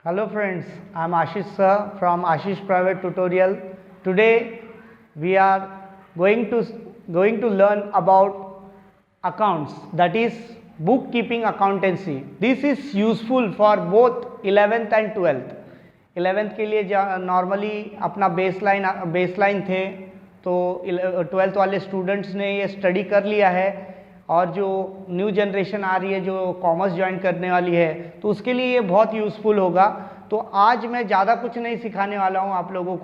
Hello friends, I am Ashish sir from Ashish Private Tutorial. Today we are going to learn about accounts, that is bookkeeping accountancy. This is useful for both 11th and 12th. 11th के लिए normally अपना baseline थे, तो 12th वाले students ने ये study कर लिया है, और जो न्यू जनरेशन आ रही है जो कॉमर्स ज्वाइन करने वाली है, तो उसके लिए ये बहुत यूज़फुल होगा। तो आज मैं ज़्यादा कुछ नहीं सिखाने वाला हूँ आप लोगों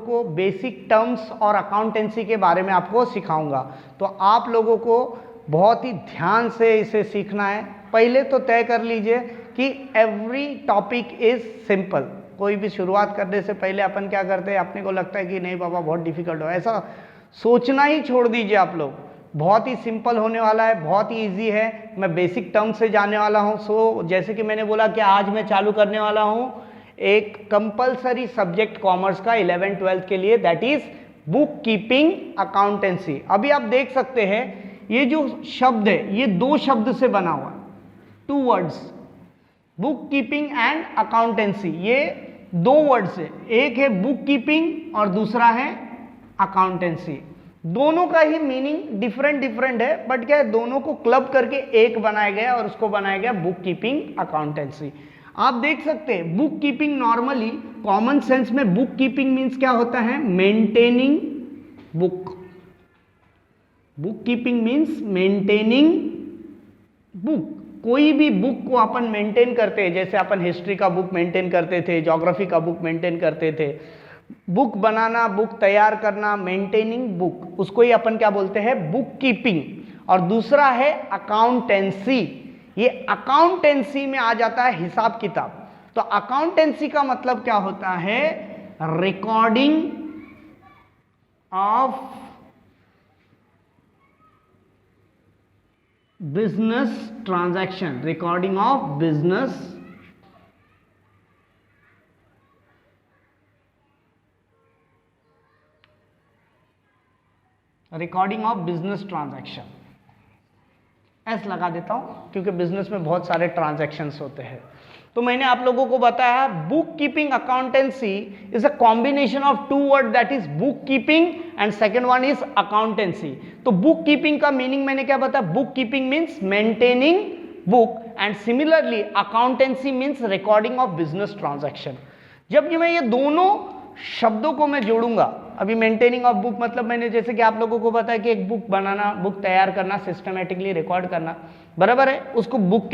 को बेसिक टर्म्स और अकाउंटेंसी के बारे में आपको सिखाऊंगा। तो आप लोगों को बहुत ही ध्यान से इसे सीखना है। पहले तो तय कर लीजिए कि एवरी टॉपिक इज़ सिंपल। कोई भी शुरुआत करने से पहले अपन क्या करते हैं, अपने को लगता है कि नहीं बाबा बहुत डिफिकल्ट हो, ऐसा सोचना ही छोड़ दीजिए आप लोग। बहुत ही सिंपल होने वाला है, बहुत ही इजी है। मैं बेसिक टर्म से जाने वाला हूँ। सो जैसे कि मैंने बोला कि आज मैं चालू करने वाला हूँ एक कंपलसरी सब्जेक्ट कॉमर्स का 11th-12th के लिए, that is book keeping accountancy. अभी आप देख सकते हैं ये जो शब्द है ये दो शब्द से बना हुआ, 2 words, book keeping and accountancy. ये 2 वर्ड्स है, एक है बुक कीपिंग और दूसरा है अकाउंटेंसी। दोनों का ही मीनिंग डिफरेंट है, बट क्या है, दोनों को क्लब करके एक बनाया गया और उसको बनाया गया बुक कीपिंग अकाउंटेंसी। आप देख सकते हैं book keeping, normally common sense में बुक कीपिंग मीन्स क्या होता है, maintaining book. Book keeping means maintaining book. कोई भी बुक को अपन मेंटेन करते हैं, जैसे अपन हिस्ट्री का बुक मेंटेन करते थे, ज्योग्राफी का बुक मेंटेन करते थे। बुक बनाना, बुक तैयार करना, मेंटेनिंग बुक, उसको ही अपन क्या बोलते हैं, बुक कीपिंग। और दूसरा है अकाउंटेंसी। ये अकाउंटेंसी में आ जाता है हिसाब किताब। तो अकाउंटेंसी का मतलब क्या होता है, recording of business transaction, recording of business transaction. S लगा देता हूं क्योंकि बिजनेस में बहुत सारे ट्रांजैक्शंस होते हैं। तो मैंने आप लोगों को बताया book keeping accountancy is a combination of 2 word, that is book keeping and second one is accountancy. तो बुक कीपिंग का मीनिंग मैंने क्या बताया, book keeping means maintaining book, and similarly accountancy means recording of business transaction. जब मैं ये दोनों शब्दों को मैं जोड़ूंगा, अभी मेंटेनिंग ऑफ बुक मतलब मैंने जैसे कि आप लोगों को बताया कि एक बुक बनाना, बुक तैयार करना, सिस्टमेटिकली रिकॉर्ड करना, बराबर है, उसको बुक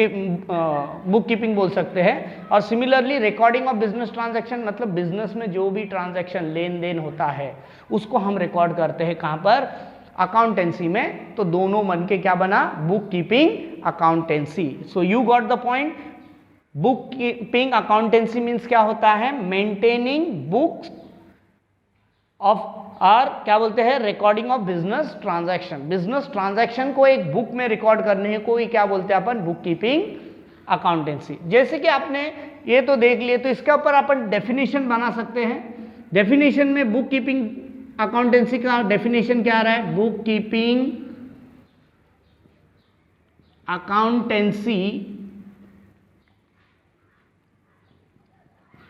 कीपिंग बोल सकते हैं। और similarly recording of business transaction मतलब बिजनेस में जो भी ट्रांजैक्शन, लेन देन होता है उसको हम रिकॉर्ड करते हैं कहाँ पर, अकाउंटेंसी में। तो दोनों मन के क्या बना, book keeping accountancy. So you got the point. Book keeping accountancy means क्या होता है, मेंटेनिंग बुक्स ऑफ, और क्या बोलते हैं, recording of business transaction. Business transaction को एक बुक में रिकॉर्ड करने को ही क्या बोलते हैं अपन, बुक कीपिंग अकाउंटेंसी। जैसे कि आपने ये तो देख लिए, तो इसके ऊपर अपन डेफिनेशन बना सकते हैं। डेफिनेशन में बुक कीपिंग अकाउंटेंसी का डेफिनेशन क्या आ रहा है, book keeping accountancy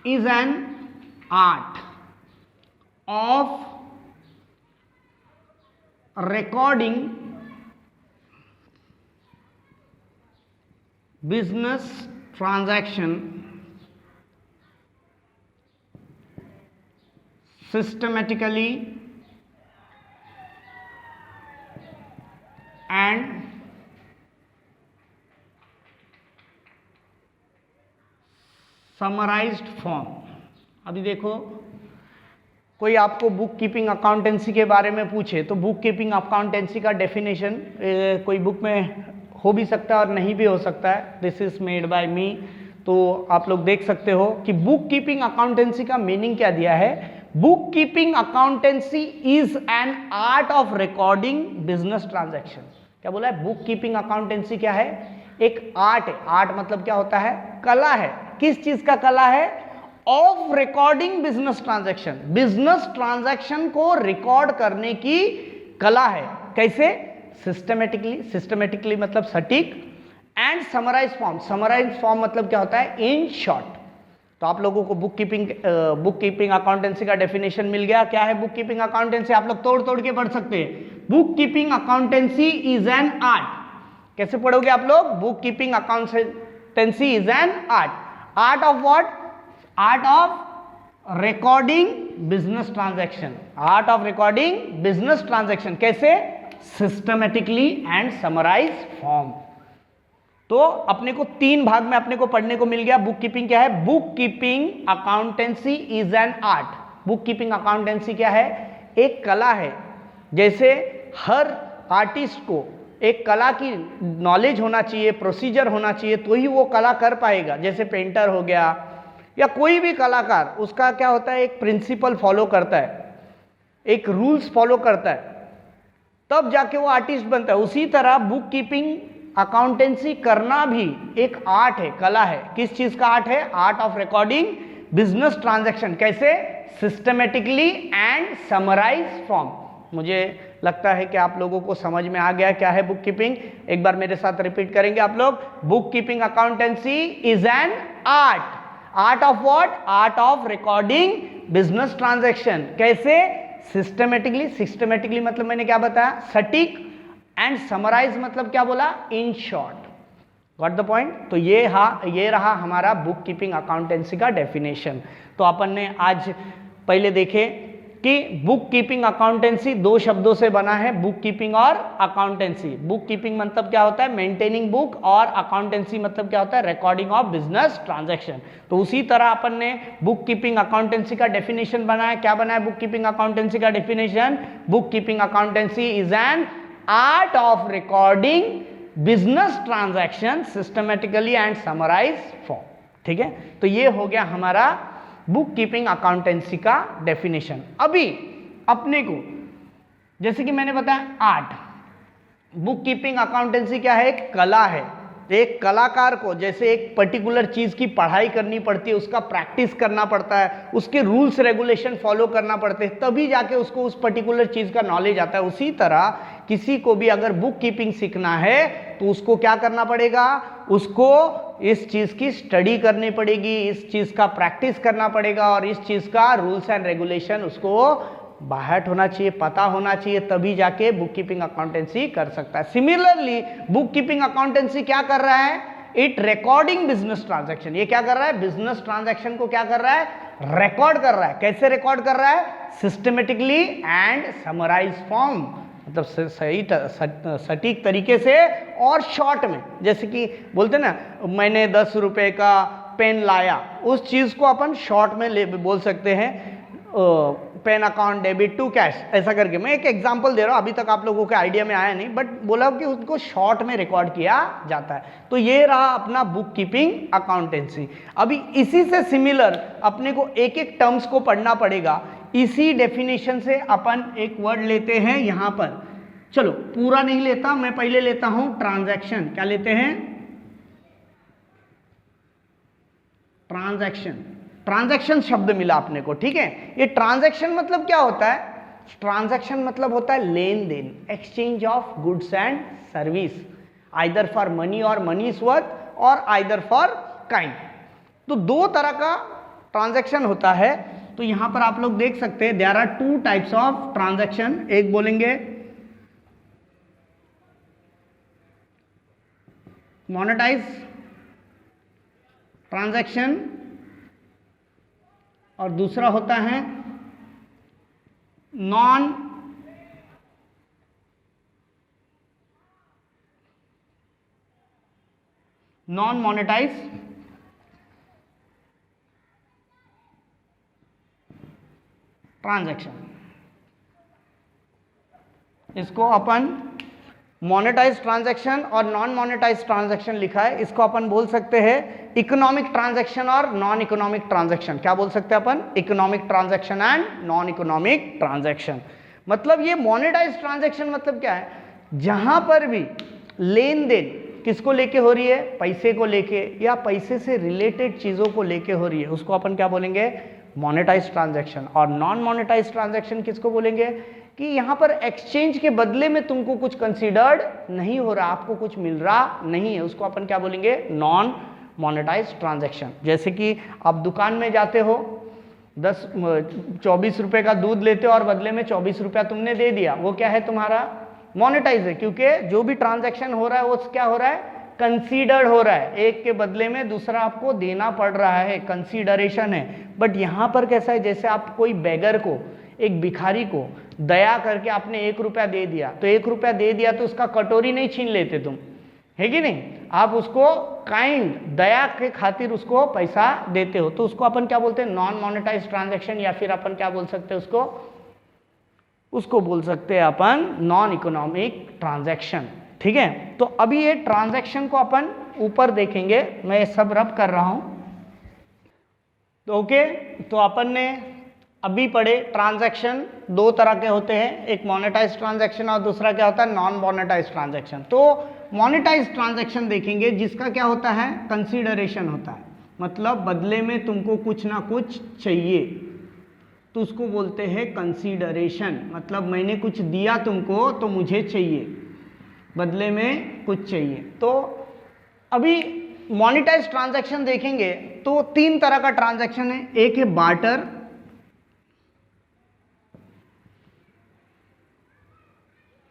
is an art of recording business transaction systematically and summarised form. अभी देखो, कोई आपको बुक कीपिंग अकाउंटेंसी के बारे में पूछे तो बुक कीपिंग अकाउंटेंसी का डेफिनेशन कोई बुक में हो भी सकता है और नहीं भी हो सकता है, दिस इज मेड बाय मी। तो आप लोग देख सकते हो कि बुक कीपिंग अकाउंटेंसी का मीनिंग क्या दिया है, book keeping accountancy is an art of recording business transaction. क्या बोला है, बुक कीपिंग अकाउंटेंसी क्या है, एक आर्ट है। आर्ट मतलब क्या होता है, कला है। किस चीज का कला है, of recording business transaction. Business transaction को रिकॉर्ड करने की कला है। कैसे, सिस्टमेटिकली मतलब सटीक, and summarise form. Summarise form मतलब क्या होता है, इन शॉर्ट। तो आप लोगों को बुक कीपिंग अकाउंटेंसी का डेफिनेशन मिल गया। क्या है बुक कीपिंग अकाउंटेंसी? आप लोग तोड़ तोड़ के पढ़ सकते हैं। Book keeping accountancy is an art. कैसे पढ़ोगे आप लोग? Book keeping accountancy is an art. Art of what? Art of recording business transaction. Art of recording business transaction. कैसे? Systematically and summarise form. तो अपने को 3 भाग में अपने को पढ़ने को मिल गया। बुक कीपिंग क्या है? Book keeping accountancy is an art. Book keeping accountancy क्या है? एक कला है। जैसे हर आर्टिस्ट को एक कला की नॉलेज होना चाहिए, प्रोसीजर होना चाहिए, तो ही वो कला कर पाएगा। जैसे पेंटर हो गया या कोई भी कलाकार, उसका क्या होता है? एक प्रिंसिपल फॉलो करता है, एक रूल्स फॉलो करता है, तब जाके वो आर्टिस्ट बनता है। उसी तरह बुक कीपिंग अकाउंटेंसी करना भी एक आर्ट है, कला है। किस चीज का आर्ट है? Art of recording business transaction. कैसे? Systematically and summarise form. मुझे लगता है कि आप लोगों को समझ में आ गया क्या है बुक कीपिंग। एक बार मेरे साथ रिपीट करेंगे आप लोग। Book keeping accountancy is an art. Art of what? Art of recording business transaction. कैसे? सिस्टमेटिकली। सिस्टमेटिकली मतलब मैंने क्या बताया? सटीक। एंड समराइज मतलब क्या बोला? In short. Got the point? तो ये रहा हमारा बुक कीपिंग अकाउंटेंसी का डेफिनेशन। तो अपन ने आज पहले देखे कि बुक कीपिंग अकाउंटेंसी 2 शब्दों से बना है, बुक कीपिंग और अकाउंटेंसी। बुक कीपिंग मतलब क्या होता है? मेंटेनिंग बुक, और अकाउंटेंसी मतलब क्या होता है? Recording of business transaction. तो उसी तरह अपन ने बुक कीपिंग अकाउंटेंसी का डेफिनेशन बनाया। क्या बनाया बुक कीपिंग अकाउंटेंसी का definition? Book keeping accountancy is an art of recording business transaction systematically and summarise form. ठीक है, तो ये हो गया हमारा बुक कीपिंग अकाउंटेंसी का डेफिनेशन। अभी अपने को जैसे कि मैंने बताया आर्ट, बुक कीपिंग अकाउंटेंसी क्या है? एक कला है। एक कलाकार को जैसे एक पर्टिकुलर चीज की पढ़ाई करनी पड़ती है, उसका प्रैक्टिस करना पड़ता है, उसके रूल्स रेगुलेशन फॉलो करना पड़ते हैं, तभी जाके उसको उस पर्टिकुलर चीज का नॉलेज आता है। उसी तरह किसी को भी अगर बुक कीपिंग सीखना है तो उसको क्या करना पड़ेगा? उसको इस चीज की स्टडी करनी पड़ेगी, इस चीज का प्रैक्टिस करना पड़ेगा, और इस चीज का रूल्स एंड रेगुलेशन उसको बाहर होना चाहिए, पता होना चाहिए, तभी जाके बुक कीपिंग अकाउंटेंसी कर सकता है। सिमिलरली बुक कीपिंग अकाउंटेंसी क्या कर रहा है? It recording business transaction. ये क्या कर रहा है? बिजनेस ट्रांजैक्शन को क्या कर रहा है? रिकॉर्ड कर रहा है। कैसे रिकॉर्ड कर रहा है? सिस्टमेटिकली एंड समराइज फॉर्म, मतलब सही सटीक तरीके से और शॉर्ट में। जैसे कि बोलते ना, मैंने 10 रुपए का पेन लाया, उस चीज को अपन शॉर्ट में बोल सकते हैं pen account debit to cash, ऐसा करके। मैं एक एग्जांपल दे रहा हूं, अभी तक आप लोगों के आइडिया में आया नहीं, बट बोला कि उसको शॉर्ट में रिकॉर्ड किया जाता है। तो ये रहा अपना बुक कीपिंग अकाउंटेंसी। अभी इसी से सिमिलर अपने को एक एक टर्म्स को पढ़ना पड़ेगा। इसी डेफिनेशन से अपन एक वर्ड लेते हैं यहां पर। चलो पूरा नहीं लेता मैं, पहले लेता हूं ट्रांजैक्शन। क्या लेते हैं? ट्रांजैक्शन। ट्रांजैक्शन शब्द मिला अपने को, ठीक है। ये ट्रांजैक्शन मतलब क्या होता है? ट्रांजैक्शन मतलब होता है लेन देन, exchange of goods and service, either for money और मनीज वर्थ, और आइदर फॉर काइंड। तो 2 तरह का ट्रांजैक्शन होता है। तो यहां पर आप लोग देख सकते हैं there are 2 types of transaction. एक बोलेंगे मोनेटाइज ट्रांजैक्शन, और दूसरा होता है नॉन मोनेटाइज ट्रांजैक्शन। इसको अपन मोनेटाइज ट्रांजैक्शन और नॉन मोनेटाइज ट्रांजैक्शन लिखा है, इसको अपन बोल सकते हैं इकोनॉमिक ट्रांजैक्शन और नॉन इकोनॉमिक ट्रांजैक्शन। क्या बोल सकते हैं अपन? Economic transaction and non economic transaction. मतलब ये मोनेटाइज ट्रांजैक्शन मतलब क्या है? जहां पर भी लेन देन किसको लेके हो रही है? पैसे को लेके या पैसे से रिलेटेड चीजों को लेके हो रही है, उसको अपन क्या बोलेंगे? Monetise transaction. और नॉन मोनेटाइज ट्रांजैक्शन किसको बोलेंगे? कि यहां पर एक्सचेंज के बदले में तुमको कुछ कंसीडर्ड नहीं हो रहा, आपको कुछ मिल रहा नहीं है, उसको अपन क्या बोलेंगे? Non monetise transaction. जैसे कि आप दुकान में जाते हो, 24 रुपये का दूध लेते हो और बदले में 24 रुपया तुमने दे दिया, वो क्या है, तुम्हारा मोनेटाइज है, क्योंकि जो भी ट्रांजैक्शन हो रहा है वो क्या हो रहा है, कंसीडर्ड हो रहा है, एक के बदले में दूसरा आपको देना पड़ रहा है, कंसीडरेशन है। बट यहाँ पर कैसा है, जैसे आप कोई बेगर को, एक भिखारी को दया करके आपने 1 रुपया दे दिया, तो 1 रुपया दे दिया तो उसका कटोरी नहीं छीन लेते तुम, है कि नहीं, आप उसको काइंड, दया के खातिर उसको पैसा देते हो, तो उसको अपन क्या बोलते हैं, नॉन मोनेटाइज ट्रांजैक्शन, या फिर अपन क्या बोल सकते हैं उसको बोल सकते हैं अपन नॉन इकोनॉमिक ट्रांजैक्शन। ठीक है, तो अभी ये ट्रांजैक्शन को अपन ऊपर देखेंगे, मैं सब रब कर रहा हूं। तो ओके, तो अपन ने अभी पढ़े ट्रांजैक्शन 2 तरह के होते हैं, एक मोनेटाइज ट्रांजैक्शन और दूसरा क्या होता है, नॉन मोनेटाइज ट्रांजैक्शन। तो मोनेटाइज ट्रांजैक्शन देखेंगे जिसका क्या होता है, कंसीडरेशन होता है, मतलब बदले में तुमको कुछ ना कुछ चाहिए, तो उसको बोलते हैं कंसीडरेशन, मतलब मैंने कुछ दिया तुमको तो मुझे चाहिए, बदले में कुछ चाहिए। तो अभी मोनेटाइज ट्रांजैक्शन देखेंगे तो 3 तरह का ट्रांजैक्शन है, एक है बार्टर,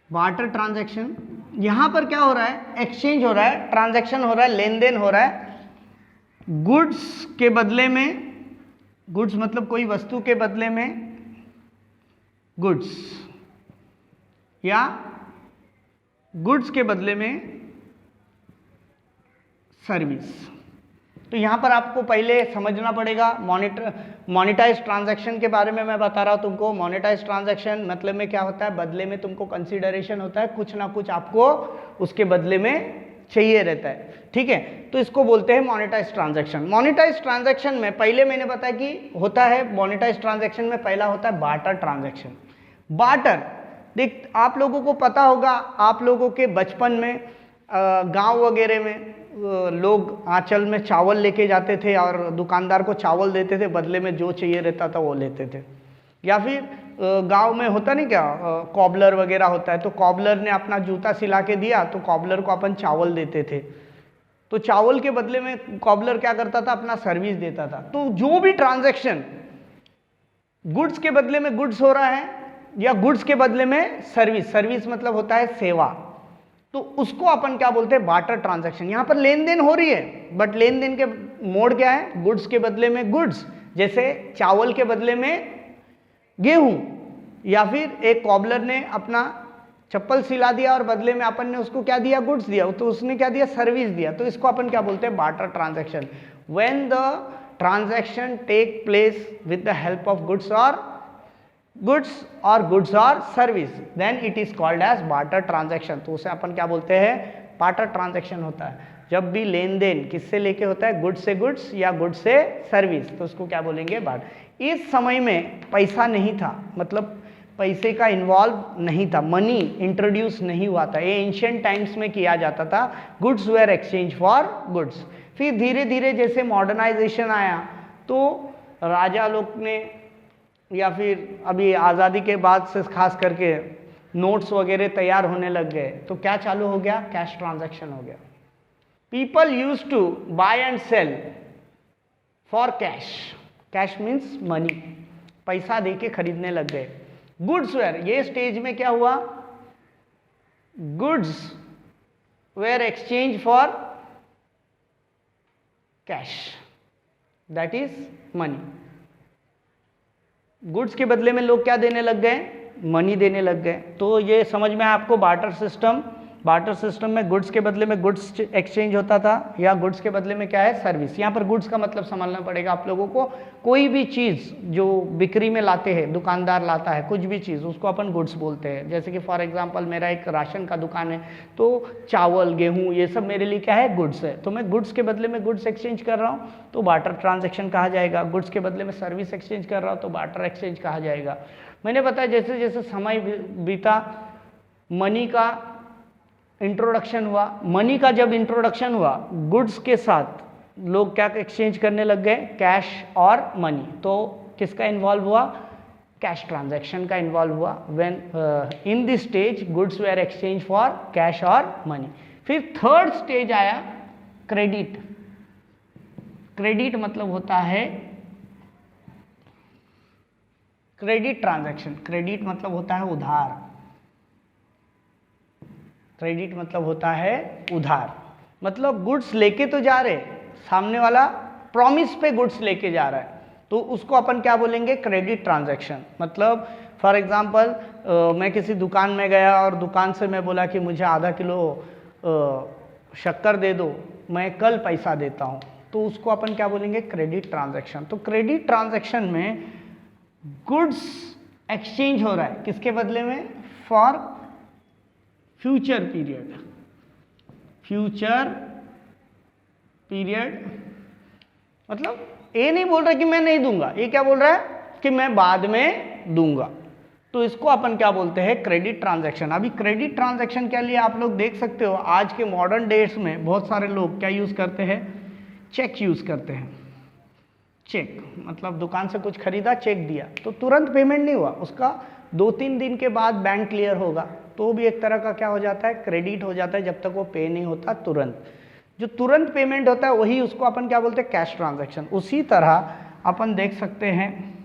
बार्टर ट्रांजैक्शन, यहां पर क्या हो रहा है, एक्सचेंज हो रहा है, ट्रांजैक्शन हो रहा है, लेन देन हो रहा है गुड्स के बदले में, गुड्स मतलब कोई वस्तु के बदले में गुड्स, या गुड्स के बदले में सर्विस। तो यहां पर आपको पहले समझना पड़ेगा मोनेटाइज ट्रांजैक्शन के बारे में मैं बता रहा हूं तुमको। मोनेटाइज ट्रांजैक्शन मतलब में क्या होता है, बदले में तुमको कंसीडरेशन होता है, कुछ ना कुछ आपको उसके बदले में चाहिए रहता है। ठीक है, तो इसको बोलते हैं मोनेटाइज ट्रांजैक्शन। मोनेटाइज ट्रांजैक्शन में पहले मैंने बताया कि होता है, मोनेटाइज ट्रांजैक्शन में पहला होता है बार्टर ट्रांजैक्शन। बार्टर, देख आप लोगों को पता होगा, आप लोगों के बचपन में गांव वगैरह में लोग आंचल में चावल लेके जाते थे और दुकानदार को चावल देते थे, बदले में जो चाहिए रहता था वो लेते थे। या फिर गांव में होता नहीं क्या, कॉबलर वगैरह होता है, तो कॉबलर ने अपना जूता सिला के दिया तो कॉबलर को अपन चावल देते थे, तो चावल के बदले में कॉबलर क्या करता था, अपना सर्विस देता था। तो जो भी ट्रांजैक्शन गुड्स के बदले में गुड्स हो रहा है या गुड्स के बदले में सर्विस, सर्विस मतलब होता है सेवा, तो उसको अपन क्या बोलते हैं, बार्टर ट्रांजैक्शन। यहां पर लेन देन हो रही है, बट लेन देन के मोड क्या है, गुड्स के बदले में गुड्स, जैसे चावल के बदले में गेहूं, या फिर एक कॉबलर ने अपना चप्पल सिला दिया और बदले में अपन ने उसको क्या दिया, गुड्स दिया, तो उसने क्या दिया, सर्विस दिया, तो इसको अपन क्या बोलते हैं, barter transaction. When the transaction take place with the help of goods और service, then it is called as barter transaction. तो उसे अपन क्या बोलते हैं, बार्टर ट्रांजैक्शन होता है। जब भी लेन देन किससे लेके होता है, गुड्स से गुड्स या गुड्स से सर्विस, तो उसको क्या बोलेंगे, बार्टर। इस समय में पैसा नहीं था, मतलब पैसे का इन्वॉल्व नहीं था, मनी इंट्रोड्यूस नहीं हुआ था, ये एंशिएंट टाइम्स में किया जाता था, goods were exchange for goods. फिर धीरे धीरे जैसे मॉडर्नाइजेशन आया तो राजा लोग ने, या फिर अभी आज़ादी के बाद से खास करके नोट्स वगैरह तैयार होने लग गए, तो क्या चालू हो गया, कैश ट्रांजैक्शन हो गया। People use to buy and sell for cash, cash means money, पैसा दे के खरीदने लग गए। गुड्स वेयर, ये स्टेज में क्या हुआ, goods were exchange for cash, that is money. Goods के बदले में लोग क्या देने लग गए, मनी देने लग गए। तो ये समझ में आपको बार्टर सिस्टम, बार्टर सिस्टम में गुड्स के बदले में गुड्स एक्सचेंज होता था, या गुड्स के बदले में क्या है, सर्विस। यहाँ पर गुड्स का मतलब समझना पड़ेगा आप लोगों को, कोई भी चीज़ जो बिक्री में लाते हैं, दुकानदार लाता है कुछ भी चीज़, उसको अपन गुड्स बोलते हैं। जैसे कि फॉर एग्जांपल मेरा एक राशन का दुकान है, तो चावल गेहूँ ये सब मेरे लिए क्या है, गुड्स है, तो मैं गुड्स के बदले में गुड्स एक्सचेंज कर रहा हूँ तो बार्टर ट्रांजेक्शन कहा जाएगा। गुड्स के बदले में सर्विस एक्सचेंज कर रहा हूँ तो बार्टर एक्सचेंज कहा जाएगा। मैंने बताया जैसे जैसे समय बीता, मनी का इंट्रोडक्शन हुआ, मनी का जब इंट्रोडक्शन हुआ, गुड्स के साथ लोग क्या एक्सचेंज करने लग गए, कैश और मनी। तो किसका इन्वॉल्व हुआ, कैश ट्रांजैक्शन का इन्वॉल्व हुआ। When in this stage goods were exchange for cash और मनी। फिर थर्ड स्टेज आया क्रेडिट। क्रेडिट मतलब होता है क्रेडिट ट्रांजैक्शन। क्रेडिट मतलब होता है उधार। क्रेडिट मतलब होता है उधार, मतलब गुड्स लेके तो जा रहे, सामने वाला प्रॉमिस पे गुड्स लेके जा रहा है, तो उसको अपन क्या बोलेंगे, क्रेडिट ट्रांजैक्शन। मतलब फॉर एग्जांपल मैं किसी दुकान में गया और दुकान से मैं बोला कि मुझे आधा किलो शक्कर दे दो, मैं कल पैसा देता हूँ, तो उसको अपन क्या बोलेंगे, क्रेडिट ट्रांजैक्शन। तो क्रेडिट ट्रांजैक्शन में गुड्स एक्सचेंज हो रहा है किसके बदले में, for future period. Future period मतलब ये नहीं बोल रहा कि मैं नहीं दूंगा, ये क्या बोल रहा है कि मैं बाद में दूंगा, तो इसको अपन क्या बोलते हैं, क्रेडिट ट्रांजैक्शन। अभी क्रेडिट ट्रांजैक्शन के लिए आप लोग देख सकते हो आज के मॉडर्न डेट्स में बहुत सारे लोग क्या यूज करते हैं, चेक यूज करते हैं। चेक मतलब दुकान से कुछ खरीदा, चेक दिया, तो तुरंत पेमेंट नहीं हुआ, उसका 2-3 दिन के बाद बैंक क्लियर होगा, तो भी एक तरह का क्या हो जाता है, क्रेडिट हो जाता है, जब तक वो पे नहीं होता तुरंत। जो तुरंत पेमेंट होता है वही उसको अपन क्या बोलते हैं, कैश ट्रांजैक्शन। उसी तरह अपन देख सकते हैं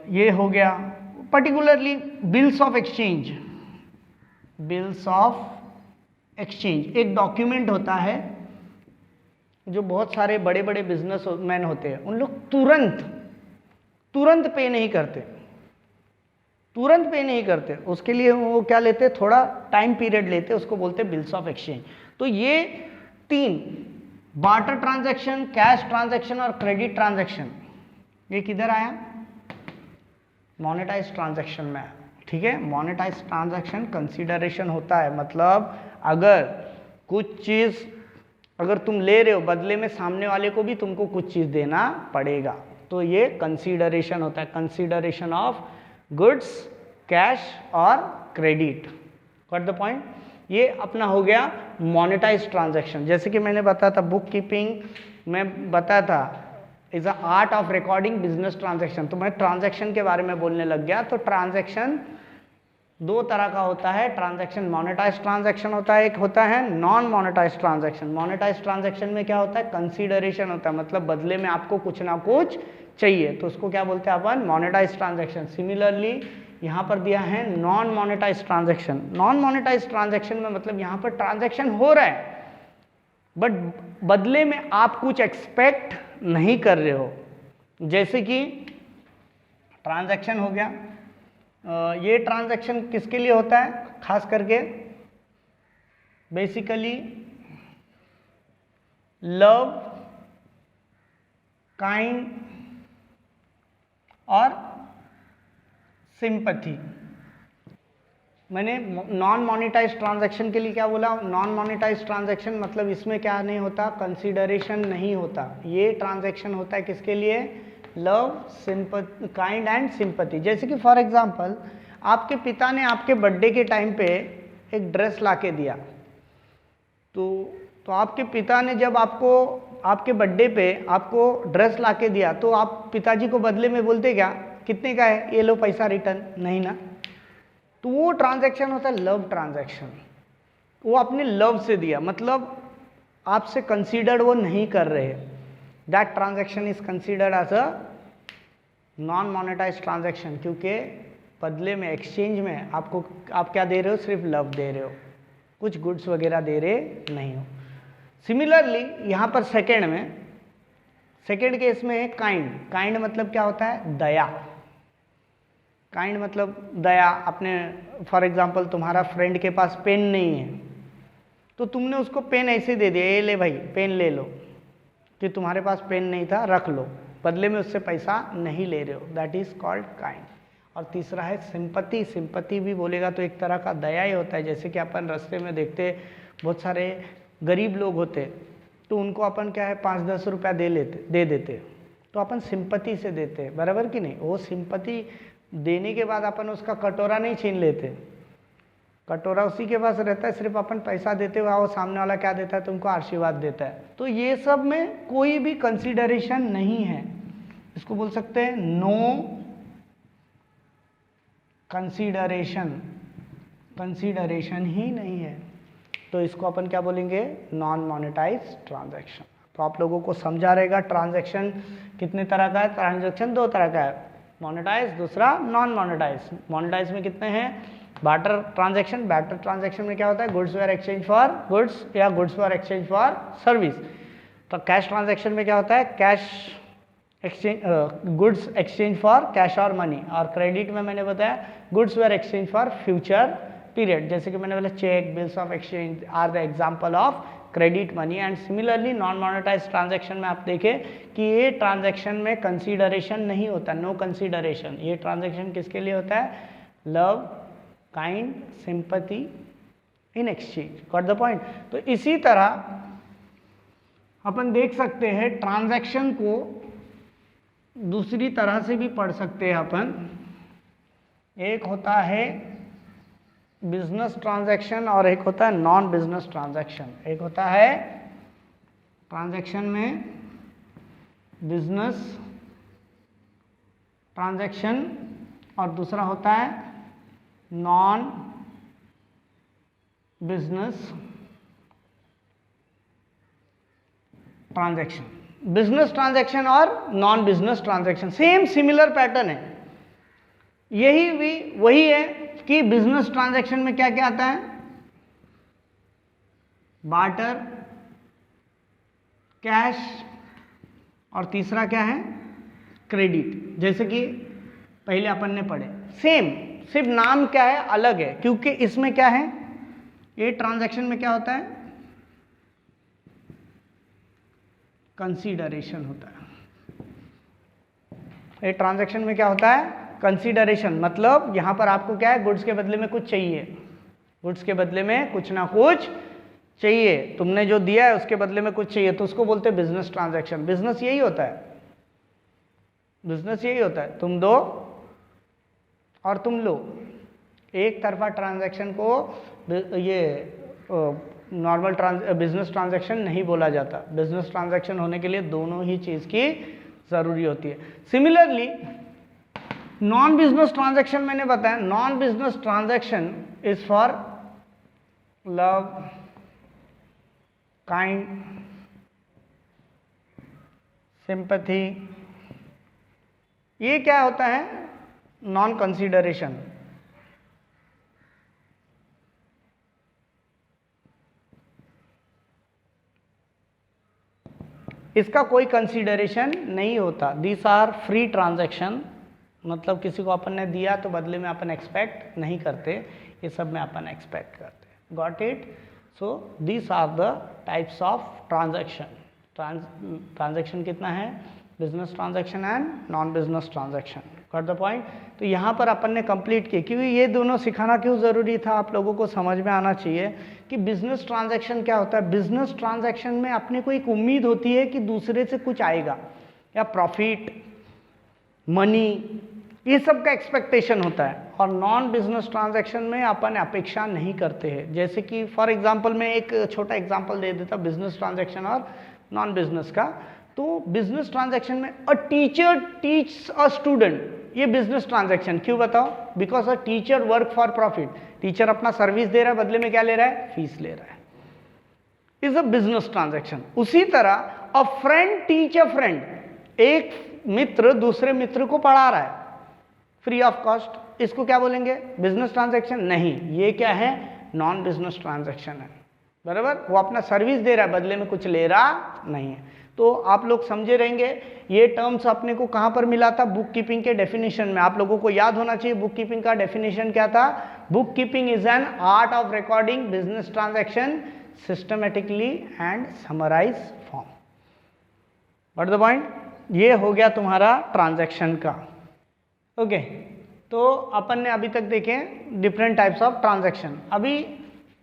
ये हो गया particularly bills of exchange. Bills of exchange एक डॉक्यूमेंट होता है जो बहुत सारे बड़े बड़े बिजनेसमैन होते हैं, उन लोग तुरंत पे नहीं करते, तुरंत पे नहीं करते, उसके लिए वो क्या लेते, थोड़ा टाइम पीरियड लेते, उसको बोलते हैं बिल्स ऑफ एक्सचेंज। तो ये 3 बार्टर ट्रांजैक्शन, कैश ट्रांजैक्शन और क्रेडिट ट्रांजैक्शन, ये किधर आया, मोनेटाइज ट्रांजैक्शन में। ठीक है, मोनेटाइज ट्रांजैक्शन कंसीडरेशन होता है, मतलब अगर कुछ चीज अगर तुम ले रहे हो, बदले में सामने वाले को भी तुमको कुछ चीज देना पड़ेगा, तो ये कंसीडरेशन होता है, कंसीडरेशन ऑफ गुड्स, कैश और क्रेडिट। Got the point. ये अपना हो गया मोनेटाइज ट्रांजैक्शन। जैसे कि मैंने बताया था बुक कीपिंग में बताया था is a art of recording business transaction, तो मैं ट्रांजैक्शन के बारे में बोलने लग गया। तो ट्रांजैक्शन 2 तरह का होता है, ट्रांजैक्शन मोनेटाइज ट्रांजैक्शन होता है, एक होता है non monetise transaction. Monetise transaction में क्या होता है, कंसीडरेशन होता है, मतलब बदले में आपको कुछ ना कुछ चाहिए, तो उसको क्या बोलते हैं अपन, मोनेटाइज ट्रांजैक्शन। सिमिलरली यहाँ पर दिया है non monetise transaction. Non monetise transaction में मतलब यहाँ पर ट्रांजैक्शन हो रहा है बट बदले में आप कुछ एक्सपेक्ट नहीं कर रहे हो। जैसे कि ट्रांजैक्शन हो गया, ये ट्रांजैक्शन किसके लिए होता है, खास करके बेसिकली लव, काइंड और सिंपैथी। मैंने नॉन मोनेटाइज ट्रांजैक्शन के लिए क्या बोला, नॉन मोनेटाइज ट्रांजैक्शन मतलब इसमें क्या नहीं होता, कंसीडरेशन नहीं होता। ये ट्रांजैक्शन होता है किसके लिए, love, sympathy, kind and sympathy. जैसे कि फॉर एग्जांपल आपके पिता ने आपके बर्थडे के टाइम पे एक ड्रेस ला के दिया, तो आपके पिता ने जब आपको आपके बर्थडे पे आपको ड्रेस ला के दिया, तो आप पिताजी को बदले में बोलते क्या, कितने का है, ये लो पैसा रिटर्न, नहीं ना। तो वो ट्रांजैक्शन होता है लव ट्रांजैक्शन, वो अपने लव से दिया, मतलब आपसे कंसीडर्ड वो नहीं कर रहे, that transaction is considered as a non monetise transaction, क्योंकि बदले में एक्सचेंज में आपको आप क्या दे रहे हो, सिर्फ लव दे रहे हो, कुछ गुड्स वगैरह दे रहे नहीं हो। सिमिलरली यहाँ पर सेकेंड केस में है काइंड। काइंड मतलब क्या होता है, दया। काइंड मतलब दया। अपने फॉर एग्जांपल तुम्हारा फ्रेंड के पास पेन नहीं है, तो तुमने उसको पेन ऐसे दे दिया, ये ले भाई पेन ले लो, कि तुम्हारे पास पेन नहीं था रख लो, बदले में उससे पैसा नहीं ले रहे हो, दैट इज कॉल्ड काइंड। और तीसरा है सिंपैथी। सिंपैथी भी बोलेगा तो एक तरह का दया ही होता है। जैसे कि अपन रास्ते में देखते बहुत सारे गरीब लोग होते, तो उनको अपन क्या है 5-10 रुपया दे देते, तो अपन सिंपैथी से देते, बराबर कि नहीं। वो सिंपैथी देने के बाद अपन उसका कटोरा नहीं छीन लेते, कटोरा उसी के पास रहता है, सिर्फ अपन पैसा देते हुआ वो सामने वाला क्या देता है, तुमको आशीर्वाद देता है। तो ये सब में कोई भी कंसीडरेशन नहीं है, इसको बोल सकते हैं नो कंसीडरेशन, कंसीडरेशन ही नहीं है, तो इसको अपन क्या बोलेंगे, नॉन मोनेटाइज ट्रांजैक्शन। तो आप लोगों को समझा रहेगा ट्रांजैक्शन कितने तरह का है। ट्रांजैक्शन दो तरह का है, मोनेटाइज, दूसरा नॉन मोनेटाइज। मोनेटाइज में कितने हैं, बार्टर ट्रांजैक्शन। बार्टर ट्रांजैक्शन में क्या होता है, goods were exchange for goods या goods were exchange for service. तो कैश ट्रांजैक्शन में क्या होता है, cash exchange, goods exchange for cash और मनी। और क्रेडिट में मैंने बताया goods were exchange for future period, जैसे कि मैंने बोला cheque, bills of exchange are the example of credit money. And similarly non monetise transaction में आप देखें कि ये ट्रांजैक्शन में कंसीडरेशन नहीं होता, नो कंसीडरेशन। ये ट्रांजैक्शन किसके लिए होता है, love, kind, sympathy in exchange. Got the point. तो इसी तरह अपन देख सकते हैं ट्रांजैक्शन को दूसरी तरह से भी पढ़ सकते हैं अपन। एक होता है बिजनेस ट्रांजैक्शन और एक होता है नॉन बिजनेस ट्रांजैक्शन। एक होता है ट्रांजैक्शन में बिजनेस ट्रांजैक्शन और दूसरा होता है non business transaction. Business transaction और non business transaction same similar pattern है। यही भी वही है कि बिजनेस ट्रांजैक्शन में क्या क्या आता है, बार्टर, कैश और तीसरा क्या है, क्रेडिट। जैसे कि पहले अपन ने पढ़े सेम, सिर्फ नाम क्या है अलग है, क्योंकि इसमें क्या है, ये ट्रांजैक्शन में क्या होता है, कंसीडरेशन होता है। ये ट्रांजैक्शन में क्या होता है, कंसीडरेशन। मतलब यहां पर आपको क्या है, गुड्स के बदले में कुछ चाहिए, गुड्स के बदले में कुछ ना कुछ चाहिए, तुमने जो दिया है उसके बदले में कुछ चाहिए, तो उसको बोलते हैं बिजनेस ट्रांजैक्शन। बिजनेस यही होता है, बिजनेस यही होता है, तुम दो और तुम लो। एक तरफा ट्रांजैक्शन को ये नॉर्मल बिजनेस ट्रांजैक्शन नहीं बोला जाता। बिजनेस ट्रांजैक्शन होने के लिए दोनों ही चीज की जरूरी होती है। सिमिलरली नॉन बिजनेस ट्रांजैक्शन मैंने बताया, non business transaction is for love, kind, sympathy. ये क्या होता है, नॉन कंसीडरेशन। इसका कोई कंसीडरेशन नहीं होता। दिस आर फ्री ट्रांजैक्शन, मतलब किसी को अपन ने दिया तो बदले में अपन एक्सपेक्ट नहीं करते, ये सब में अपन एक्सपेक्ट करते हैं। Got it. So this are the types of transaction. Transaction कितना है, business transaction and non business transaction. Got the point. तो यहाँ पर अपन ने कंप्लीट किया, क्योंकि ये दोनों सिखाना क्यों ज़रूरी था, आप लोगों को समझ में आना चाहिए कि बिजनेस ट्रांजैक्शन क्या होता है। बिजनेस ट्रांजैक्शन में अपने को एक उम्मीद होती है कि दूसरे से कुछ आएगा, या प्रॉफिट, मनी, ये सब का एक्सपेक्टेशन होता है। और नॉन बिजनेस ट्रांजैक्शन में अपन अपेक्षा नहीं करते हैं। जैसे कि फॉर एग्जांपल मैं एक छोटा एग्जांपल दे देता बिजनेस ट्रांजैक्शन और नॉन बिजनेस का। तो बिजनेस ट्रांजैक्शन में a teacher teach a student, ये बिजनेस ट्रांजैक्शन। क्यों बताओ, because a teacher work for profit. Teacher अपना सर्विस दे रहा है, बदले में क्या ले रहा है, फीस ले रहा है, इज अ बिजनेस ट्रांजैक्शन। उसी तरह अ फ्रेंड टीच अ फ्रेंड, एक मित्र दूसरे मित्र को पढ़ा रहा है फ्री ऑफ कॉस्ट, इसको क्या बोलेंगे, बिजनेस ट्रांजैक्शन? नहीं, ये क्या है, नॉन बिजनेस ट्रांजैक्शन है। बराबर, वो अपना सर्विस दे रहा है, बदले में कुछ ले रहा नहीं है। तो आप लोग समझे रहेंगे। ये टर्म्स अपने को कहां पर मिला था, बुक कीपिंग के डेफिनेशन में। आप लोगों को याद होना चाहिए बुक कीपिंग का डेफिनेशन क्या था। Book keeping is an art of recording business transaction systematically and summarise form. What the point, ये हो गया तुम्हारा ट्रांजैक्शन का। ओके, तो अपन ने अभी तक देखे डिफरेंट टाइप्स ऑफ ट्रांजैक्शन। अभी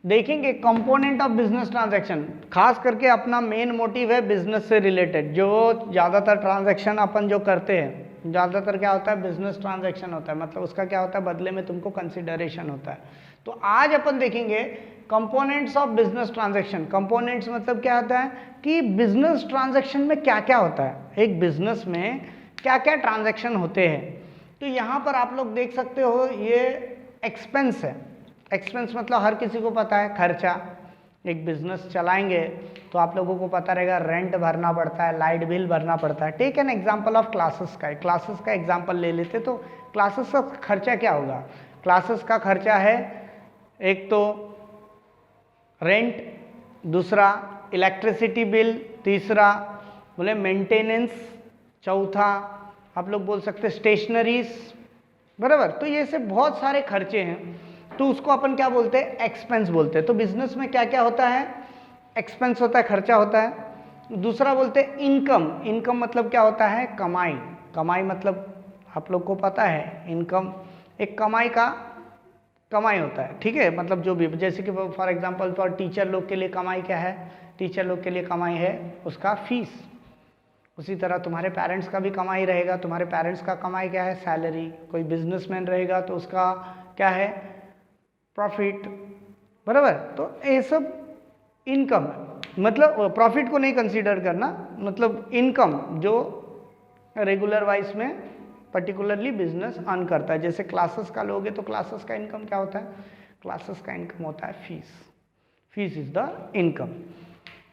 देखेंगे कंपोनेंट ऑफ बिजनेस ट्रांजैक्शन। खास करके अपना मेन मोटिव है बिजनेस से रिलेटेड। जो ज़्यादातर ट्रांजैक्शन अपन जो करते हैं, ज़्यादातर क्या होता है, बिजनेस ट्रांजैक्शन होता है। मतलब उसका क्या होता है, बदले में तुमको कंसिडरेशन होता है। तो आज अपन देखेंगे components of business transaction. Components मतलब क्या होता है कि बिजनेस ट्रांजैक्शन में क्या क्या होता है, एक बिजनेस में क्या क्या ट्रांजैक्शन होते हैं। तो यहाँ पर आप लोग देख सकते हो, ये एक्सपेंस है। एक्सपेंस मतलब हर किसी को पता है, खर्चा एक बिजनेस चलाएंगे तो आप लोगों को पता रहेगा रेंट भरना पड़ता है, लाइट बिल भरना पड़ता है। Take an example of classes का, क्लासेस का एग्जांपल ले लेते तो क्लासेस का खर्चा क्या होगा। क्लासेस का खर्चा है एक तो रेंट, दूसरा इलेक्ट्रिसिटी बिल, तीसरा बोले मेंटेनेंस, चौथा आप लोग बोल सकते स्टेशनरीज, बराबर। तो ये से बहुत सारे खर्चे हैं, तो उसको अपन क्या बोलते हैं, एक्सपेंस बोलते हैं। तो बिजनेस में क्या क्या होता है, एक्सपेंस होता है, खर्चा होता है। दूसरा बोलते हैं इनकम। इनकम मतलब क्या होता है, कमाई। कमाई मतलब आप लोग को पता है, इनकम एक कमाई का कमाई होता है, ठीक है। मतलब जो भी, जैसे कि फॉर एग्जांपल फॉर टीचर लोग के लिए कमाई क्या है, टीचर लोग के लिए कमाई है उसका फीस। उसी तरह तुम्हारे पेरेंट्स का भी कमाई रहेगा, तुम्हारे पेरेंट्स का कमाई क्या है, सैलरी। कोई बिजनेसमैन रहेगा तो उसका क्या है, प्रॉफिट, बराबर। तो ये सब इनकम है, मतलब प्रॉफिट को नहीं कंसीडर करना, मतलब इनकम जो रेगुलर वाइज में पर्टिकुलरली बिजनेस अर्न करता है। जैसे क्लासेस का लोगे तो क्लासेस का इनकम क्या होता है, क्लासेस का इनकम होता है fees. Fees is the income.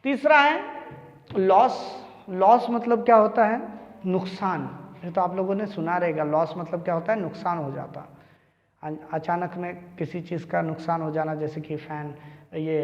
तीसरा है लॉस। लॉस मतलब क्या होता है, नुकसान। ये तो आप लोगों ने सुना रहेगा, लॉस मतलब क्या होता है, नुकसान हो जाता। अचानक में किसी चीज़ का नुकसान हो जाना, जैसे कि फैन, ये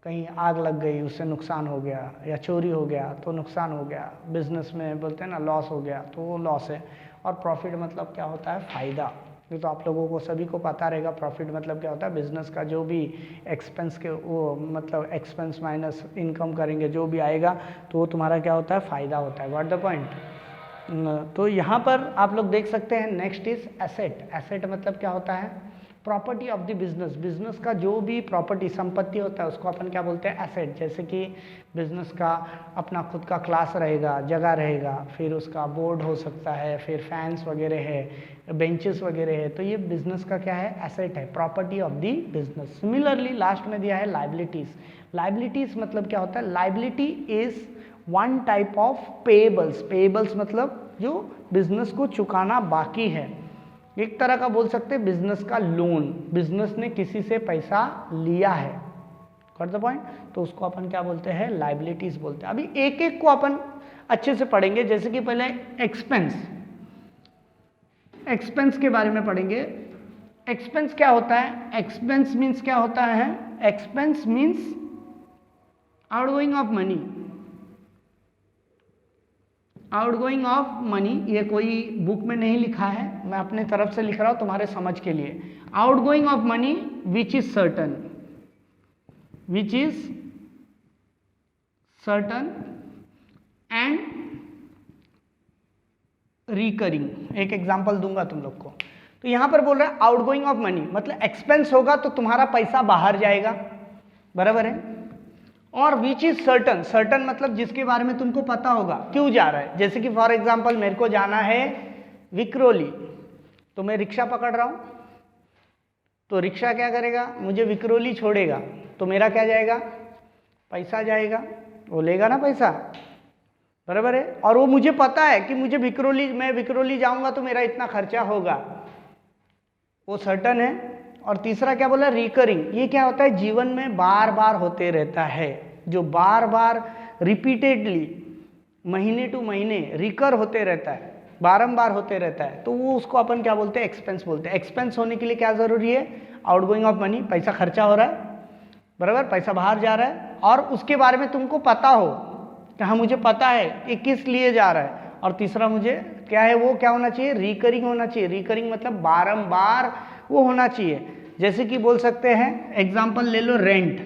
कहीं आग लग गई उससे नुकसान हो गया, या चोरी हो गया तो नुकसान हो गया। बिजनेस में बोलते हैं ना लॉस हो गया, तो वो लॉस है। और प्रॉफिट मतलब क्या होता है, फ़ायदा। ये तो आप लोगों को सभी को पता रहेगा, प्रॉफिट मतलब क्या होता है, बिजनेस का जो भी एक्सपेंस के वो मतलब एक्सपेंस माइनस इनकम करेंगे जो भी आएगा तो वो तुम्हारा क्या होता है, फ़ायदा होता है। What the point. तो यहाँ पर आप लोग देख सकते हैं, नेक्स्ट इज एसेट। एसेट मतलब क्या होता है, property of the business. Business का जो भी प्रॉपर्टी, संपत्ति होता है उसको अपन क्या बोलते हैं, एसेट। जैसे कि बिजनेस का अपना खुद का क्लास रहेगा, जगह रहेगा, फिर उसका बोर्ड हो सकता है, फिर फैंस वगैरह है, बेंचेस वगैरह है, तो ये बिजनेस का क्या है, एसेट है, property of the business. Similarly last में दिया है लाइबिलिटीज। लाइबिलिटीज मतलब क्या होता है, liability is one type of payables. Payables मतलब जो बिजनेस को चुकाना बाकी है, एक तरह का बोल सकते हैं बिजनेस का लोन। बिजनेस ने किसी से पैसा लिया है, गॉट द पॉइंट। तो उसको अपन क्या बोलते हैं, लाइबिलिटीज बोलते हैं। अभी एक एक को अपन अच्छे से पढ़ेंगे। जैसे कि पहले एक्सपेंस, एक्सपेंस के बारे में पढ़ेंगे। एक्सपेंस क्या होता है, एक्सपेंस मीन्स क्या होता है, expense means outgoing of money. Outgoing of money, ये कोई बुक में नहीं लिखा है, मैं अपने तरफ से लिख रहा हूं तुम्हारे समझ के लिए। Outgoing of money which is certain, which is certain and recurring. एक एग्जांपल दूंगा तुम लोग को। तो यहां पर बोल रहा है आउटगोइंग ऑफ मनी, मतलब एक्सपेंस होगा तो तुम्हारा पैसा बाहर जाएगा, बराबर है। और विच इज सर्टन, सर्टन मतलब जिसके बारे में तुमको पता होगा क्यों जा रहा है। जैसे कि फॉर एग्जांपल मेरे को जाना है विक्रोली, तो मैं रिक्शा पकड़ रहा हूं, तो रिक्शा क्या करेगा, मुझे विक्रोली छोड़ेगा, तो मेरा क्या जाएगा, पैसा जाएगा, वो लेगा ना पैसा, बराबर है। और वो मुझे पता है कि मुझे विक्रोली, मैं विक्रोली जाऊंगा तो मेरा इतना खर्चा होगा, वो सर्टन है। और तीसरा क्या बोला, रिकरिंग। ये क्या होता है, जीवन में बार बार होते रहता है, जो बार बार रिपीटेडली महीने टू महीने रिकर होते रहता है, बारंबार होते रहता है, तो वो उसको अपन क्या बोलते हैं, एक्सपेंस बोलते हैं। एक्सपेंस होने के लिए क्या जरूरी है, आउटगोइंग ऑफ मनी, पैसा खर्चा हो रहा है, बराबर, पैसा बाहर जा रहा है, और उसके बारे में तुमको पता हो कि हाँ मुझे पता है कि किस लिए जा रहा है। और तीसरा मुझे क्या है, वो क्या होना चाहिए, रिकरिंग होना चाहिए। रिकरिंग मतलब बारंबार वो होना चाहिए। जैसे कि बोल सकते हैं, एग्जांपल ले लो, रेंट,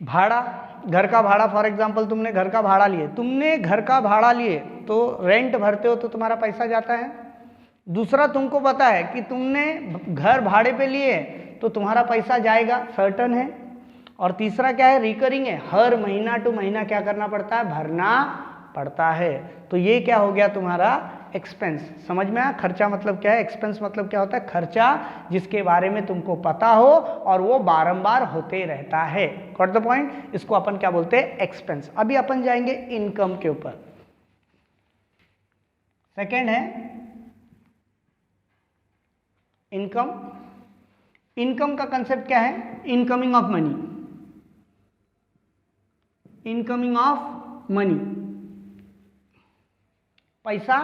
भाड़ा, घर का भाड़ा। फॉर एग्जांपल तुमने घर का भाड़ा लिए, तुमने घर का भाड़ा लिए तो रेंट भरते हो तो तुम्हारा पैसा जाता है। दूसरा तुमको पता है कि तुमने घर भाड़े पे लिए तो तुम्हारा पैसा जाएगा, सर्टन है। और तीसरा क्या है, रिकरिंग है, हर महीना टू महीना क्या करना पड़ता है, भरना पड़ता है। तो ये क्या हो गया तुम्हारा एक्सपेंस। समझ में आया, खर्चा मतलब क्या है, एक्सपेंस मतलब क्या होता है, खर्चा जिसके बारे में तुमको पता हो और वो बारंबार होते रहता है, गॉट द पॉइंट। इसको अपन क्या बोलते हैं, एक्सपेंस। अभी अपन जाएंगे इनकम के ऊपर। सेकेंड है इनकम। इनकम का कंसेप्ट क्या है? Incoming of money, incoming of money, पैसा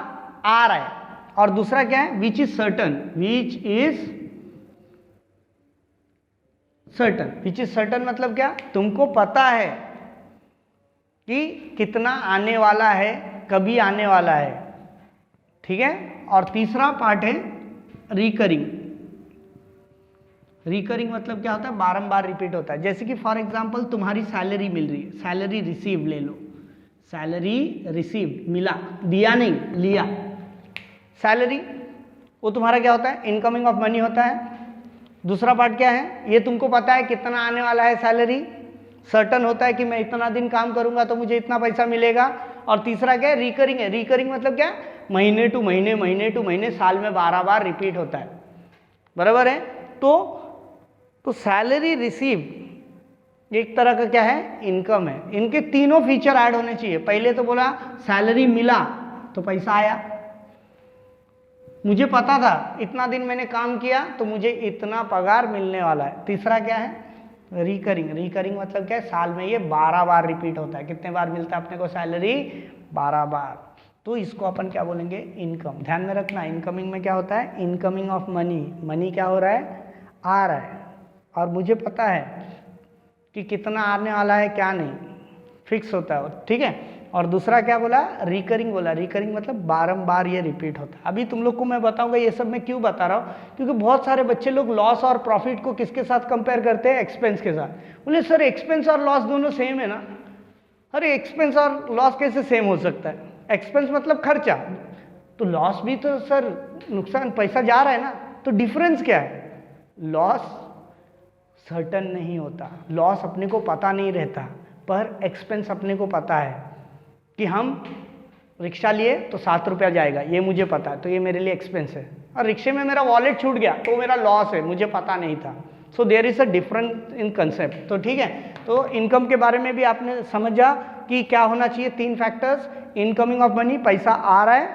आ रहा है। और दूसरा क्या है? Which is certain, which is certain, which is certain मतलब क्या? तुमको पता है कि कितना आने वाला है, कभी आने वाला है, ठीक है। और तीसरा पार्ट है रिकरिंग। रिकरिंग मतलब क्या होता है? बारंबार रिपीट होता है। जैसे कि फॉर एग्जांपल तुम्हारी सैलरी मिल रही है, सैलरी रिसीव ले लो, सैलरी रिसीव, मिला, दिया नहीं, लिया। सैलरी वो तुम्हारा क्या होता है? इनकमिंग ऑफ मनी होता है। दूसरा पार्ट क्या है? ये तुमको पता है कितना आने वाला है सैलरी, सर्टन होता है कि मैं इतना दिन काम करूंगा तो मुझे इतना पैसा मिलेगा। और तीसरा क्या है? रिकरिंग है। रिकरिंग मतलब क्या? महीने टू महीने, महीने टू महीने, साल में 12 बार रिपीट होता है, बराबर है। तो सैलरी रिसीव एक तरह का क्या है? इनकम है। इनके तीनों फीचर ऐड होने चाहिए। पहले तो बोला सैलरी मिला तो पैसा आया, मुझे पता था इतना दिन मैंने काम किया तो मुझे इतना पगार मिलने वाला है। तीसरा क्या है? रिकरिंग। रिकरिंग मतलब क्या है? साल में ये 12 बार रिपीट होता है। कितने बार मिलता है अपने को सैलरी? 12 बार। तो इसको अपन क्या बोलेंगे? इनकम। ध्यान में रखना, इनकमिंग में क्या होता है? इनकमिंग ऑफ मनी, मनी क्या हो रहा है? आ रहा है, और मुझे पता है कि कितना आने वाला है, क्या नहीं, फिक्स होता है, ठीक है। और दूसरा क्या बोला? रिकरिंग बोला। रिकरिंग मतलब बारंबार ये रिपीट होता है। अभी तुम लोग को मैं बताऊंगा ये सब मैं क्यों बता रहा हूँ, क्योंकि बहुत सारे बच्चे लोग लॉस और प्रॉफिट को किसके साथ कंपेयर करते हैं? एक्सपेंस के साथ। बोले सर एक्सपेंस और लॉस दोनों सेम है ना। अरे एक्सपेंस और लॉस कैसे सेम हो सकता है? एक्सपेंस मतलब खर्चा, तो लॉस भी तो सर नुकसान, पैसा जा रहा है ना। तो डिफरेंस क्या है? लॉस सर्टन नहीं होता, लॉस अपने को पता नहीं रहता, पर एक्सपेंस अपने को पता है कि हम रिक्शा लिए तो 7 रुपया जाएगा, ये मुझे पता है, तो ये मेरे लिए एक्सपेंस है। और रिक्शे में मेरा वॉलेट छूट गया तो मेरा लॉस है, मुझे पता नहीं था। So there is a difference in concept. तो ठीक है, तो इनकम के बारे में भी आपने समझा कि क्या होना चाहिए? 3 फैक्टर्स, इनकमिंग ऑफ मनी, पैसा आ रहा है।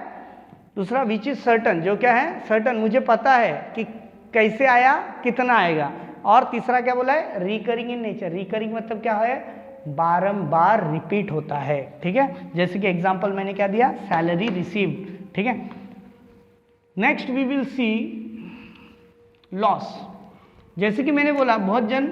दूसरा विच इज सर्टन, जो क्या है? सर्टन, मुझे पता है कि कैसे आया, कितना आएगा। और तीसरा क्या बोला है? Recurring in nature. रिकरिंग मतलब क्या है? बारंबार रिपीट होता है, ठीक है। जैसे कि एग्जांपल मैंने क्या दिया? सैलरी रिसीव, ठीक है। Next we will see loss. जैसे कि मैंने बोला बहुत जन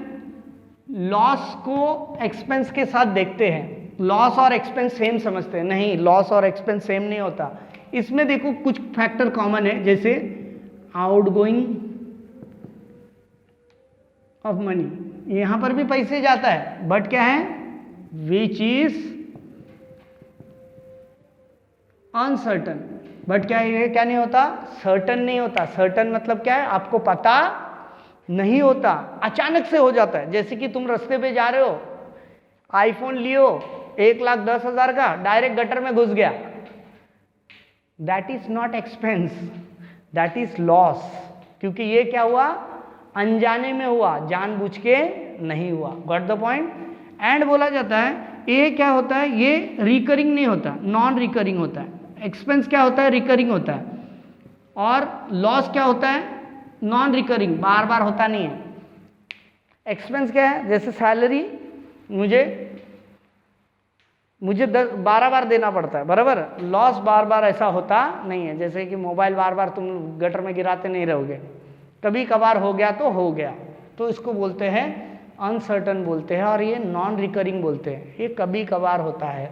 लॉस को एक्सपेंस के साथ देखते हैं, लॉस और एक्सपेंस सेम समझते हैं। नहीं, लॉस और एक्सपेंस सेम नहीं होता। इसमें देखो कुछ फैक्टर कॉमन है, जैसे आउटगोइंग ऑफ मनी, यहां पर भी पैसे जाता है, बट क्या है? Which is uncertain. बट क्या है? क्या नहीं होता? सर्टन नहीं होता। सर्टन मतलब क्या है? आपको पता नहीं होता, अचानक से हो जाता है। जैसे कि तुम रास्ते पे जा रहे हो, आईफोन लियो 1,10,000 का, डायरेक्ट गटर में घुस गया, that is not expense, that is loss. क्योंकि ये क्या हुआ? अनजाने में हुआ, जानबूझ के नहीं हुआ। Got the point? एंड बोला जाता है ये क्या होता है? ये रिकरिंग नहीं होता, नॉन रिकरिंग होता है। एक्सपेंस क्या होता है? रिकरिंग होता है। और लॉस क्या होता है? नॉन रिकरिंग, बार बार होता नहीं है। एक्सपेंस क्या है? जैसे सैलरी मुझे 12 बार देना पड़ता है, बराबर। लॉस बार बार ऐसा होता नहीं है। जैसे कि मोबाइल बार बार तुम गटर में गिराते नहीं रहोगे, कभी कभार हो गया तो हो गया, तो इसको बोलते हैं अनसर्टन बोलते हैं, और ये नॉन रिकरिंग बोलते हैं। ये कभी कभार होता है,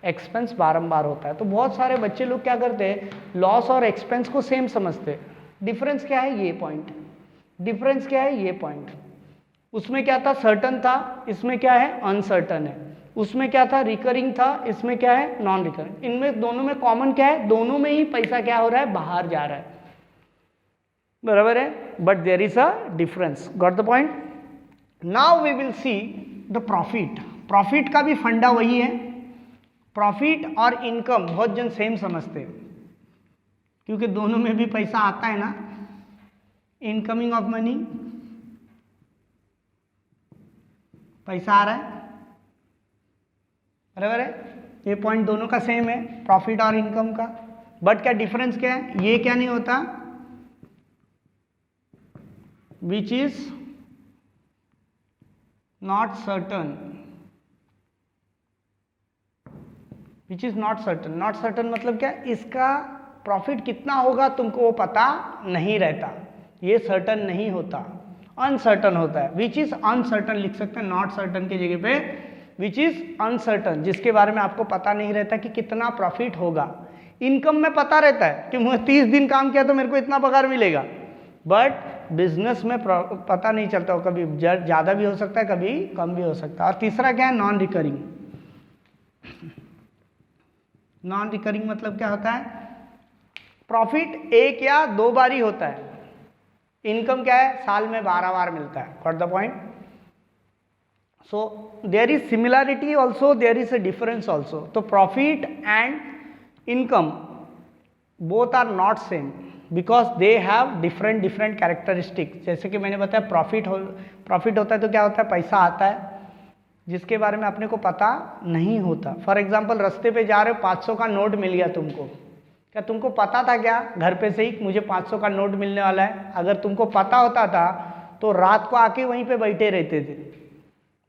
एक्सपेंस बारंबार होता है। तो बहुत सारे बच्चे लोग क्या करते हैं? लॉस और एक्सपेंस को सेम समझते हैं। डिफरेंस क्या है? ये पॉइंट। डिफरेंस क्या है? ये पॉइंट। उसमें क्या था? सर्टन था, इसमें क्या है? अनसर्टन है। उसमें क्या था? रिकरिंग था, इसमें क्या है? Non recurring. इनमें दोनों में कॉमन क्या है? दोनों में ही पैसा क्या हो रहा है? बाहर जा रहा है, बराबर है। But there is a difference. Got the point? Now we will see the profit. Profit का भी फंडा वही है। प्रॉफिट और इनकम बहुत जन सेम समझते हैं, क्योंकि दोनों में भी पैसा आता है ना। इनकमिंग ऑफ मनी, पैसा आ रहा है, बराबर है। ये पॉइंट दोनों का सेम है, प्रॉफिट और इनकम का। बट क्या डिफरेंस क्या है? ये क्या नहीं होता? Which is not certain, which is not certain. Not certain मतलब क्या, इसका प्रॉफिट कितना होगा तुमको वो पता नहीं रहता, ये सर्टन नहीं होता, अनसर्टन होता है। विच इज अनसर्टन लिख सकते हैं, नॉट सर्टन की जगह पे विच इज अनसर्टन, जिसके बारे में आपको पता नहीं रहता कि कितना प्रॉफिट होगा। इनकम में पता रहता है कि मुझे 30 दिन काम किया तो मेरे को इतना पगार मिलेगा, बट बिजनेस में पता नहीं चलता, कभी ज़्यादा भी हो सकता है, कभी कम भी हो सकता है। और तीसरा क्या है, नॉन रिकरिंग। नॉन रिकरिंग मतलब क्या होता है, प्रॉफिट एक या दो बार ही होता है। इनकम क्या है, साल में 12 बार मिलता है। Got the point. So there is similarity also, there is a difference also. तो profit and income both are not same because they have different characteristics. जैसे कि मैंने बताया प्रॉफिट होता है तो क्या होता है, पैसा आता है जिसके बारे में अपने को पता नहीं होता। फॉर एग्जाम्पल रास्ते पे जा रहे हो, 500 का नोट मिल गया तुमको, क्या तुमको पता था क्या घर पे से ही मुझे 500 का नोट मिलने वाला है? अगर तुमको पता होता था तो रात को आके वहीं पे बैठे रहते थे,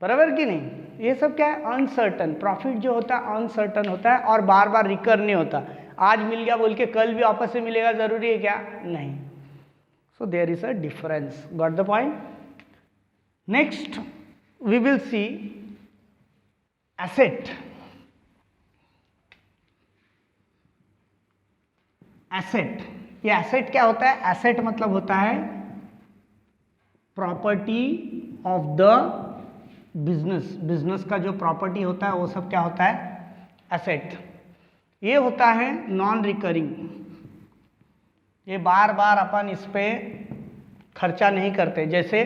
बराबर कि नहीं। ये सब क्या है, अनसर्टन। प्रॉफिट जो होता है अनसर्टन होता है और बार बार रिकर नहीं होता। आज मिल गया बोल के कल भी वापस से मिलेगा जरूरी है क्या, नहीं। So there is a difference. Got the point. Next we will see asset. Asset, ये एसेट क्या होता है, एसेट मतलब होता है property of the business. Business का जो प्रॉपर्टी होता है वो सब क्या होता है, एसेट। ये होता है नॉन रिकरिंग, ये बार बार अपन इस पे खर्चा नहीं करते। जैसे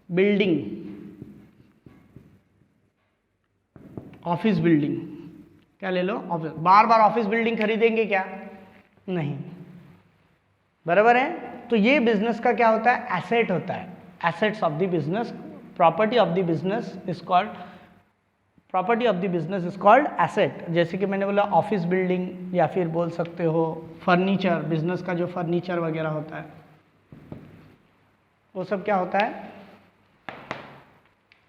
बिल्डिंग, ऑफिस बिल्डिंग, क्या ले लो ऑफिस, बार बार ऑफिस बिल्डिंग खरीदेंगे क्या, नहीं, बराबर है। तो ये बिजनेस का क्या होता है, एसेट होता है। Assets of the business, property of the business is called, property of the business is called asset. जैसे कि मैंने बोला ऑफिस बिल्डिंग, या फिर बोल सकते हो फर्नीचर, बिजनेस का जो फर्नीचर वगैरह होता है वो सब क्या होता है,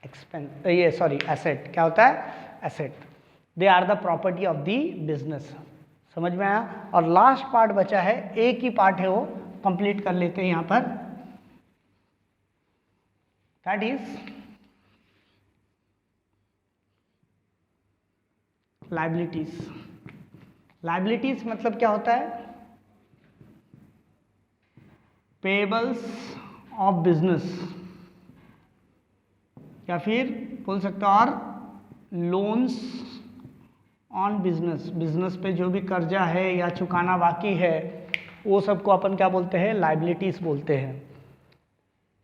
एक्सपेंस, ये सॉरी एसेट। क्या होता है, asset. They are the property of the business. समझ में आया। और लास्ट पार्ट बचा है, एक ही पार्ट है, वो कंप्लीट कर लेते हैं यहाँ पर। That is liabilities. लायबिलिटीज मतलब क्या होता है, पेबल्स ऑफ बिजनेस, या फिर बोल सकते हो और लोन्स ऑन बिजनेस। बिजनेस पे जो भी कर्जा है या चुकाना बाकी है वो सबको अपन क्या बोलते हैं, लायबिलिटीज बोलते हैं।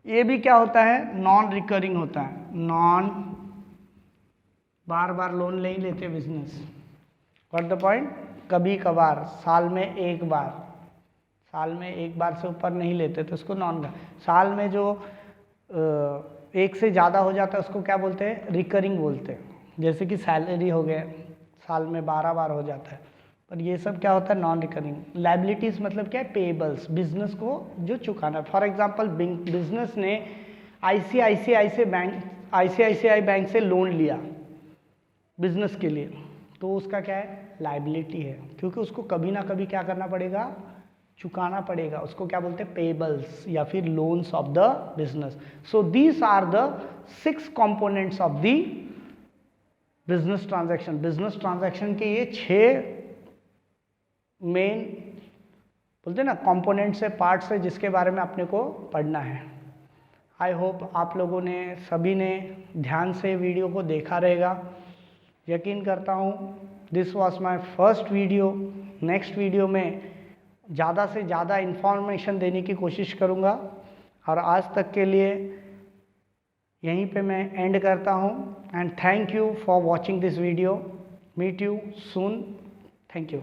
ये भी क्या होता है, नॉन रिकरिंग होता है। नॉन, बार बार लोन नहीं लेते बिजनेस। व्हाट द पॉइंट, कभी कभार, साल में एक बार, साल में एक बार से ऊपर नहीं लेते तो उसको नॉन। साल में जो एक से ज़्यादा हो जाता है उसको क्या बोलते हैं, रिकरिंग बोलते हैं। जैसे कि सैलरी हो गए, साल में 12 बार हो जाता है, पर ये सब क्या होता है, नॉन रिकरिंग। लायबिलिटीज मतलब क्या है, पेबल्स, बिजनेस को जो चुकाना। फॉर एग्जांपल बिजनेस ने आईसीआईसीआई बैंक से लोन लिया बिजनेस के लिए, तो उसका क्या है, लायबिलिटी है, क्योंकि उसको कभी ना कभी क्या करना पड़ेगा, चुकाना पड़ेगा। उसको क्या बोलते हैं, पेबल्स या फिर loans of the business. So these are the 6 components of the business transaction. Business transaction के ये 6 मेन बोलते हैं ना कंपोनेंट्स है, पार्ट्स है, जिसके बारे में अपने को पढ़ना है। आई होप आप लोगों ने, सभी ने ध्यान से वीडियो को देखा रहेगा। यकीन करता हूँ this was my first video. Next video में ज़्यादा से ज़्यादा इन्फॉर्मेशन देने की कोशिश करूँगा। और आज तक के लिए यहीं पे मैं एंड करता हूँ। And thank you for watching this video. Meet you soon. Thank you.